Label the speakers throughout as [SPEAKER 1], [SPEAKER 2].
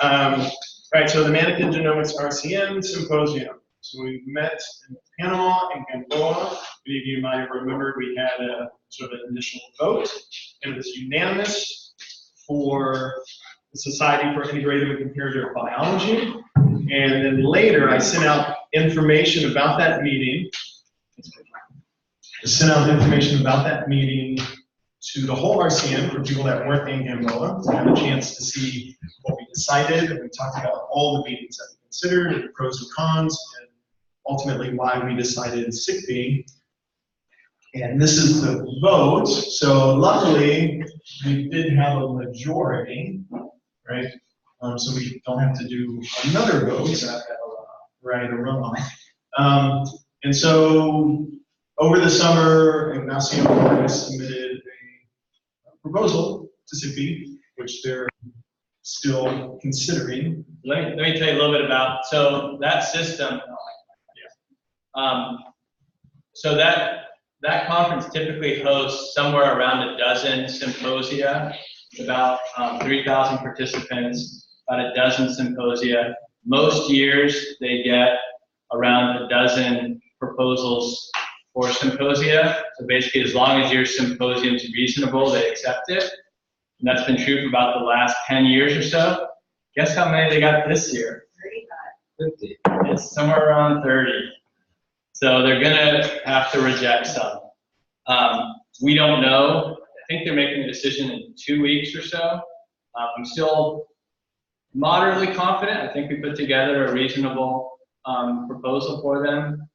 [SPEAKER 1] Right, so the Manakin Genomics RCN Symposium. So we met in Panama and Gamboa. Many of you might have remembered we had a sort of an initial vote, and it was unanimous for the Society for Integrative and Comparative Biology. And then later, I sent out information about that meeting. I sent out information about that meeting to the whole RCN for people that weren't in Gamboa to have a chance to see what we decided. And we talked about all the meetings that we considered, and the pros and cons, and ultimately why we decided SICB. And this is the vote. So luckily, we did have a majority, right? So we don't have to do another vote, right, a runoff. And so over the summer, Ignacio Moore submitted a proposal to SICB, which they're still considering.
[SPEAKER 2] Let me tell you a little bit about, so that system, so that conference typically hosts somewhere around a dozen symposia, about 3,000 participants, about a dozen symposia. Most years they get around a dozen proposals for symposia. So basically, as long as your symposium is reasonable, they accept it. And that's been true for about the last 10 years or so. Guess how many they got this year? 35. 50. It's somewhere around 30. So they're gonna have to reject some. We don't know. I think they're making a decision in 2 weeks or so. I'm still moderately confident. I think we put together a reasonable proposal for them.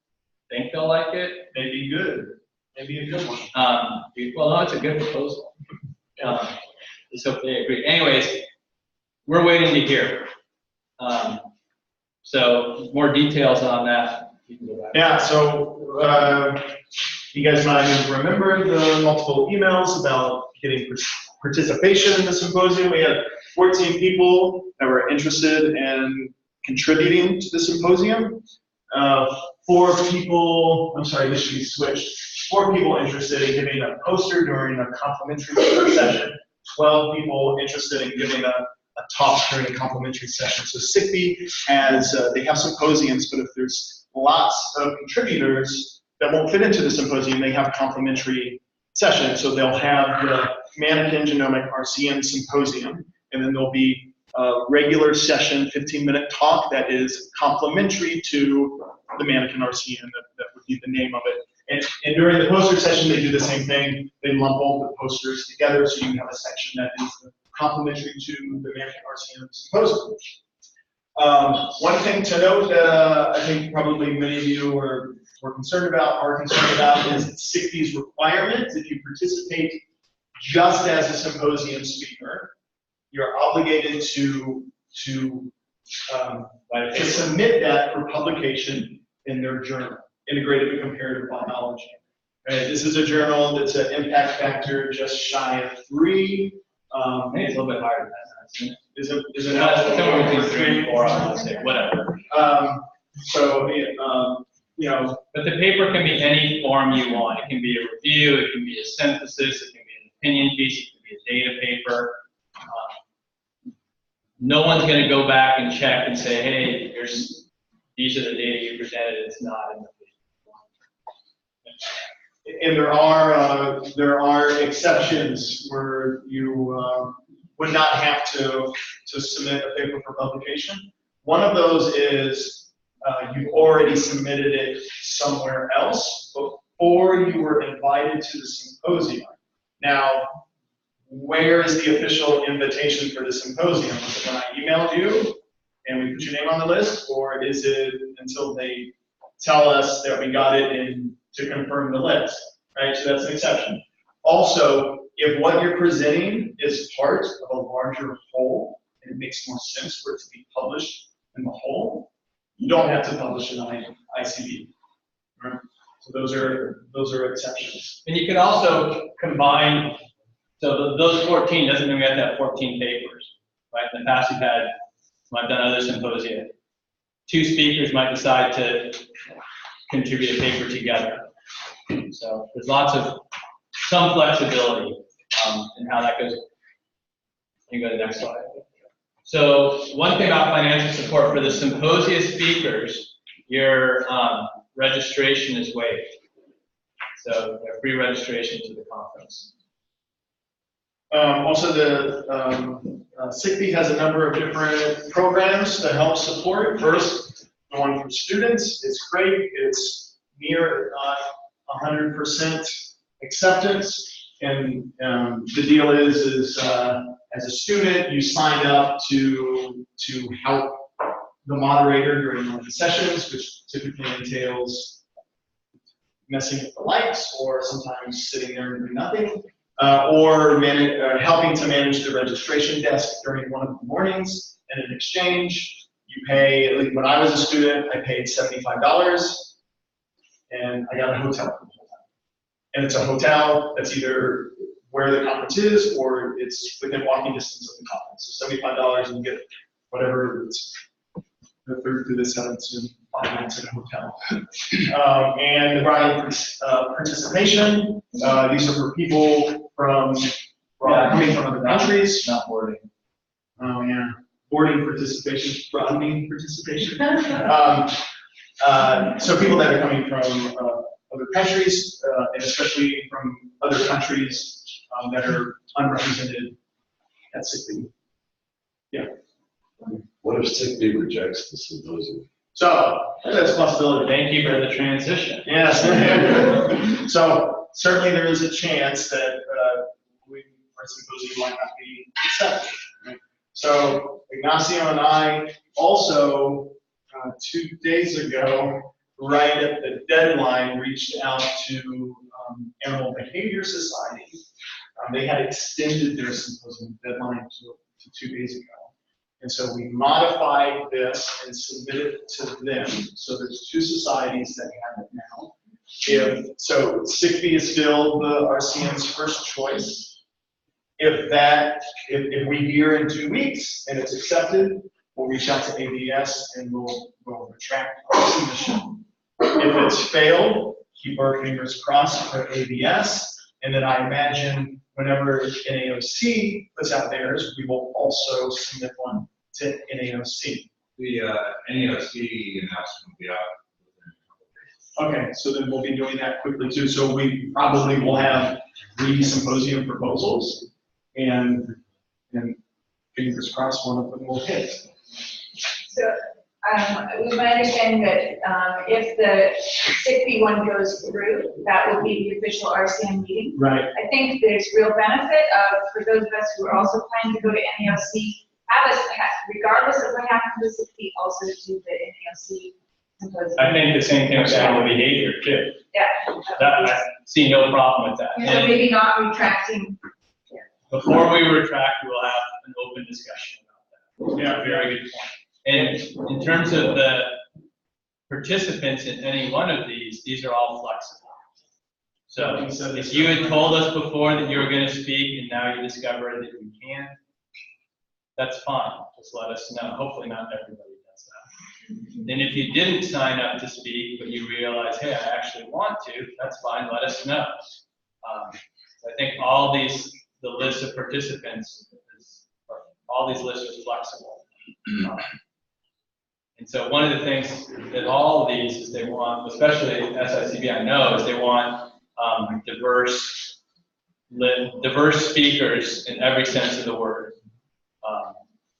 [SPEAKER 2] I think they'll like it.
[SPEAKER 1] Maybe good. Maybe a good one.
[SPEAKER 2] Well, no, it's a good proposal. Let's hope they agree. Anyways, we're waiting to hear. So more details on that. You can go back.
[SPEAKER 1] Yeah, so you guys might have remembered the multiple emails about getting participation in the symposium. We had 14 people that were interested in contributing to the symposium. 4 people, I'm sorry, this should be switched. 4 people interested in giving a poster during a complimentary session. 12 people interested in giving a talk during a complimentary session. So SICB has, they have symposiums, but if there's lots of contributors that won't fit into the symposium, they have complimentary sessions. So they'll have the Manakin Genomics RCN Symposium, and then there'll be a regular session, 15-minute talk that is complementary to the Manakin RCN, that would be the name of it. And during the poster session, they do the same thing. They lump all the posters together, so you have a section that is complementary to the Manakin RCN Symposium. One thing to note that I think probably many of you are concerned about is SICB's requirement. If you participate just as a symposium speaker, you're obligated to submit that for publication in their journal, Integrative and Comparative Biology. Right? This is a journal that's an impact factor just shy of 3.
[SPEAKER 2] I think it's a little bit higher than that.
[SPEAKER 1] Is it
[SPEAKER 2] not? Somewhere between 3 and 4, I would say, whatever.
[SPEAKER 1] So, you know.
[SPEAKER 2] But the paper can be any form you want. It can be a review, it can be a synthesis, it can be an opinion piece, it can be a data paper. No one's going to go back and check and say, hey, these are the data you presented. It's not in the paper.
[SPEAKER 1] And there are exceptions where you would not have to submit a paper for publication. One of those is you already submitted it somewhere else before you were invited to the symposium. Now, where is the official invitation for the symposium? Is it when I emailed you and we put your name on the list, or is it until they tell us that we got it in to confirm the list, right? So that's an exception. Also, if what you're presenting is part of a larger whole, and it makes more sense for it to be published in the whole, you don't have to publish it on ICB. Right? So those are exceptions.
[SPEAKER 2] And you can also combine. So those 14 doesn't mean we have to have 14 papers, right? In the past, I've done other symposia. 2 speakers might decide to contribute a paper together. So there's some flexibility in how that goes. You can go to the next slide. So one thing about financial support for the symposia speakers, your registration is waived. So free registration to the conference.
[SPEAKER 1] Also, the SICB has a number of different programs to help support. First, the one for students. It's great. It's near 100% acceptance. And the deal is as a student, you sign up to help the moderator during one of the sessions, which typically entails messing with the lights, or sometimes sitting there and doing nothing, or helping to manage the registration desk during one of the mornings. And in exchange, you pay, at least when I was a student, I paid $75, and I got a hotel for the whole time. And it's a hotel that's either where the conference is, or it's within walking distance of the conference. So $75, and you get whatever it's the third through the seventh, and 5 minutes at a hotel. And the Brian participation, these are for people from coming from other countries.
[SPEAKER 2] Not boarding.
[SPEAKER 1] Oh yeah, boarding participation, broadening participation. So people that are coming from other countries, and especially from other countries that are unrepresented at SICB. Yeah.
[SPEAKER 3] What if SICB rejects the symposium?
[SPEAKER 1] So that's a possibility.
[SPEAKER 2] Thank you for the transition.
[SPEAKER 1] Yes. So certainly there is a chance that our symposium might not be accepted. Right? So Ignacio and I also 2 days ago, right at the deadline, reached out to Animal Behavior Society. They had extended their symposium deadline to 2 days ago. And so we modified this and submitted it to them. So there's 2 societies that have it now. So SICB is still the RCN's first choice. If we hear in 2 weeks and it's accepted, we'll reach out to ABS and we'll retract our submission. If it's failed, keep our fingers crossed for ABS. And then I imagine whenever NAOC puts out theirs, we will also submit one to NAOC.
[SPEAKER 4] The NAOC announcement will be out within a couple of days.
[SPEAKER 1] Okay, so then we'll be doing that quickly too. So we probably will have 3 symposium proposals, and fingers crossed one of them will hit.
[SPEAKER 5] So it was my understanding that if the SICB one goes through, that will be the official RCN meeting.
[SPEAKER 1] Right.
[SPEAKER 5] I think there's real benefit for those of us who are also planning to go to NAOC, regardless of what happens with SICB, also do the NAOC symposium.
[SPEAKER 2] I think the same thing with animal behavior too.
[SPEAKER 5] Yeah.
[SPEAKER 2] I see no problem with that.
[SPEAKER 5] And so maybe not retracting.
[SPEAKER 2] Before we retract, we will have an open discussion about that.
[SPEAKER 1] Yeah.
[SPEAKER 2] Very good point. And in terms of the participants in any one of these are all flexible. So if you had told us before that you were going to speak and now you discover that you can't, that's fine. Just let us know. Hopefully not everybody does that. And if you didn't sign up to speak, but you realize, hey, I actually want to, that's fine. Let us know. I think the list of participants, all these lists are flexible. And so one of the things that all of these is they want, especially SICB, I know, is they want diverse speakers in every sense of the word.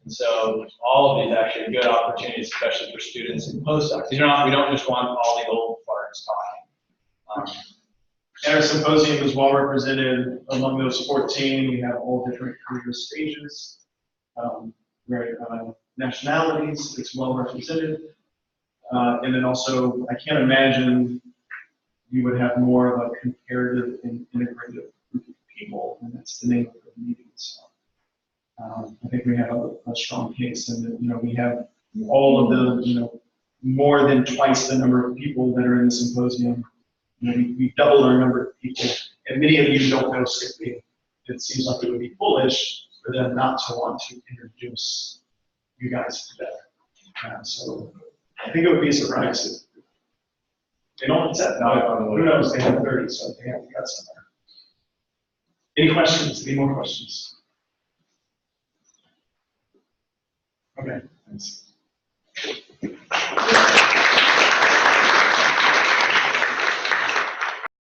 [SPEAKER 2] And so all of these actually are good opportunities, especially for students and postdocs. We don't just want all the old farts talking.
[SPEAKER 1] And our symposium is well represented among those 14. We have all different career stages, nationalities. It's well represented. And then also, I can't imagine you would have more of a comparative and integrative group of people, and that's the name of the meeting. So I think we have a strong case, and we have all of the more than twice the number of people that are in the symposium. We doubled our number of people, and many of you don't know SICB. It seems like it would be foolish for them not to want to introduce you guys together. So I think it would be a surprise if they don't accept that. Who knows? They have 30, so they have to cut somewhere. Any questions? Any more questions? Okay, thanks.